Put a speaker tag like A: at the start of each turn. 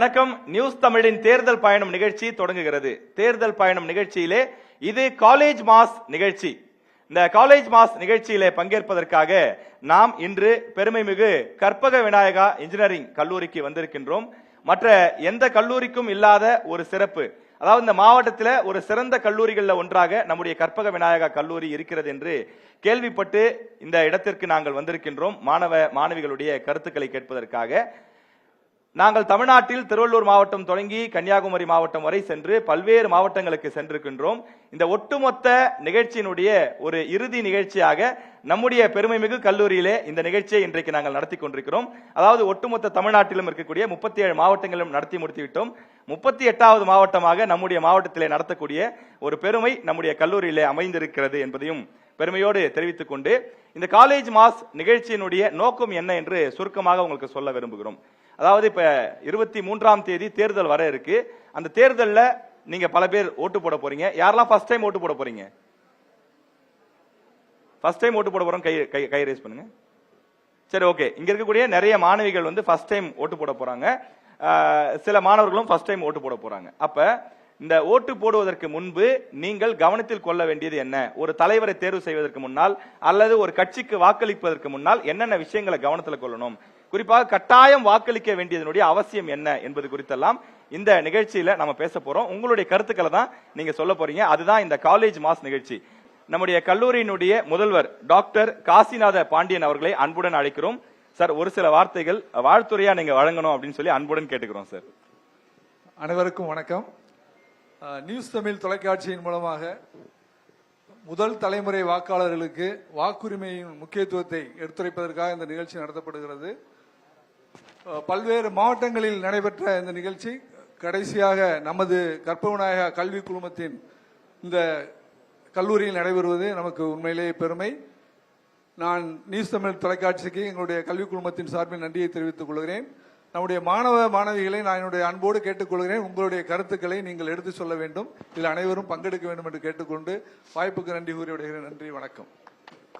A: வணக்கம். நியூஸ் தமிழின் தேர்தல் பயணம் நிகழ்ச்சி தொடங்குகிறது. தேர்தல் பயணம் நிகழ்ச்சியிலே இது காலேஜ் மாஸ் நிகழ்ச்சி. இந்த காலேஜ் மாஸ் நிகழ்ச்சியிலே பங்கேற்பதற்காக நாம் இன்று பெருமைமிகு கற்பக விநாயகா இன்ஜினியரிங் கல்லூரிக்கு வந்திருக்கின்றோம். மற்ற எந்த கல்லூரிக்கும் இல்லாத ஒரு சிறப்பு, அதாவது இந்த மாவட்டத்தில் ஒரு சிறந்த கல்லூரிகளில் ஒன்றாக நம்முடைய கற்பக விநாயகா கல்லூரி இருக்கிறது என்று கேள்விப்பட்டு இந்த இடத்திற்கு நாங்கள் வந்திருக்கின்றோம். மாணவ மாணவிகளுடைய கருத்துக்களை கேட்பதற்காக நாங்கள் தமிழ்நாட்டில் திருவள்ளூர் மாவட்டம் தொடங்கி கன்னியாகுமரி மாவட்டம் வரை சென்று பல்வேறு மாவட்டங்களுக்கு சென்றிருக்கின்றோம். இந்த ஒட்டுமொத்த நிகழ்ச்சியினுடைய ஒரு இறுதி நிகழ்ச்சியாக நம்முடைய பெருமைமிகு கல்லூரியிலே இந்த நிகழ்ச்சியை இன்றைக்கு நாங்கள் நடத்தி கொண்டிருக்கிறோம். அதாவது ஒட்டுமொத்த தமிழ்நாட்டிலும் இருக்கக்கூடிய 37 மாவட்டங்களிலும் நடத்தி முடித்துவிட்டோம். 38வது மாவட்டமாக நம்முடைய மாவட்டத்திலே நடத்தக்கூடிய ஒரு பெருமை நம்முடைய கல்லூரியிலே அமைந்திருக்கிறது என்பதையும் பெருமையோடு தெரிவித்துக் கொண்டு இந்த காலேஜ் மாஸ் நிகழ்ச்சியினுடைய நோக்கம் என்ன என்று சுருக்கமாக உங்களுக்கு சொல்ல விரும்புகிறோம். அதாவது இப்ப 23ஆம் தேதி தேர்தல் வர இருக்கு. அந்த தேர்தலில் நீங்க பல பேர் ஓட்டு போட போறீங்க. யாரெல்லாம் ஃபர்ஸ்ட் டைம் ஓட்டு போட போறீங்க? ஃபர்ஸ்ட் டைம் ஓட்டு போட போறோம், கை ரேஸ் பண்ணுங்க. சரி, ஓகே. இங்க இருக்கக்கூடிய நிறைய மாணவிகள் வந்து ஃபர்ஸ்ட் டைம் ஓட்டு போட போறாங்க. சில மாணவர்களும் ஃபர்ஸ்ட் டைம் ஓட்டு போட போறாங்க. அப்ப இந்த ஓட்டு போடுவதற்கு முன்பு நீங்கள் கவனத்தில் கொள்ள வேண்டியது என்ன? ஒரு தலைவரை தேர்வு செய்வதற்கு முன்னால் அல்லது ஒரு கட்சிக்கு வாக்களிப்பதற்கு முன்னால் என்னென்ன விஷயங்களை கவனத்தில் கொள்ளணும், குறிப்பாக கட்டாயம் வாக்களிக்க வேண்டியதனுடைய அவசியம் என்ன என்பது குறித்தெல்லாம் இந்த நிகழ்ச்சியில நம்ம பேச போறோம். உங்களுடைய கருத்துக்களை தான் நீங்க சொல்ல போறீங்க. அதுதான் இந்த காலேஜ் மாஸ் நிகழ்ச்சி. நம்முடைய கல்லூரியினுடைய முதல்வர் டாக்டர் காசிநாத பாண்டியன் அவர்களை அன்புடன் அழைக்கிறோம். சார், ஒரு சில வார்த்தைகள் வாழ்த்துறையா நீங்க வழங்கணும் அப்படின்னு சொல்லி அன்புடன் கேட்டுக்கிறோம். சார்,
B: அனைவருக்கும் வணக்கம். நியூஸ் தமிழ் தொலைக்காட்சியின் மூலமாக முதல் தலைமுறை வாக்காளர்களுக்கு வாக்குரிமையின் முக்கியத்துவத்தை எடுத்துரைப்பதற்காக இந்த நிகழ்ச்சி நடத்தப்படுகிறது. பல்வேறு மாவட்டங்களில் நடைபெற்ற இந்த நிகழ்ச்சி கடைசியாக நமது கற்பக விநாயகா கல்வி குழுமத்தின் இந்த கல்லூரியில் நடைபெறுவது நமக்கு உண்மையிலேயே பெருமை. நான் நியூஸ் தமிழ் தொலைக்காட்சிக்கு எங்களுடைய கல்வி குழுமத்தின் சார்பில் நன்றியை தெரிவித்துக் கொள்கிறேன். நம்முடைய மாணவ மாணவிகளை நான் என்னுடைய அன்போடு கேட்டுக்கொள்கிறேன். உங்களுடைய கருத்துக்களை நீங்கள் எடுத்து சொல்ல வேண்டும். இதில் அனைவரும் பங்கெடுக்க வேண்டும் என்று கேட்டுக்கொண்டு வாய்ப்புக்கு நன்றி கூறி விடுகிறேன். நன்றி, வணக்கம்.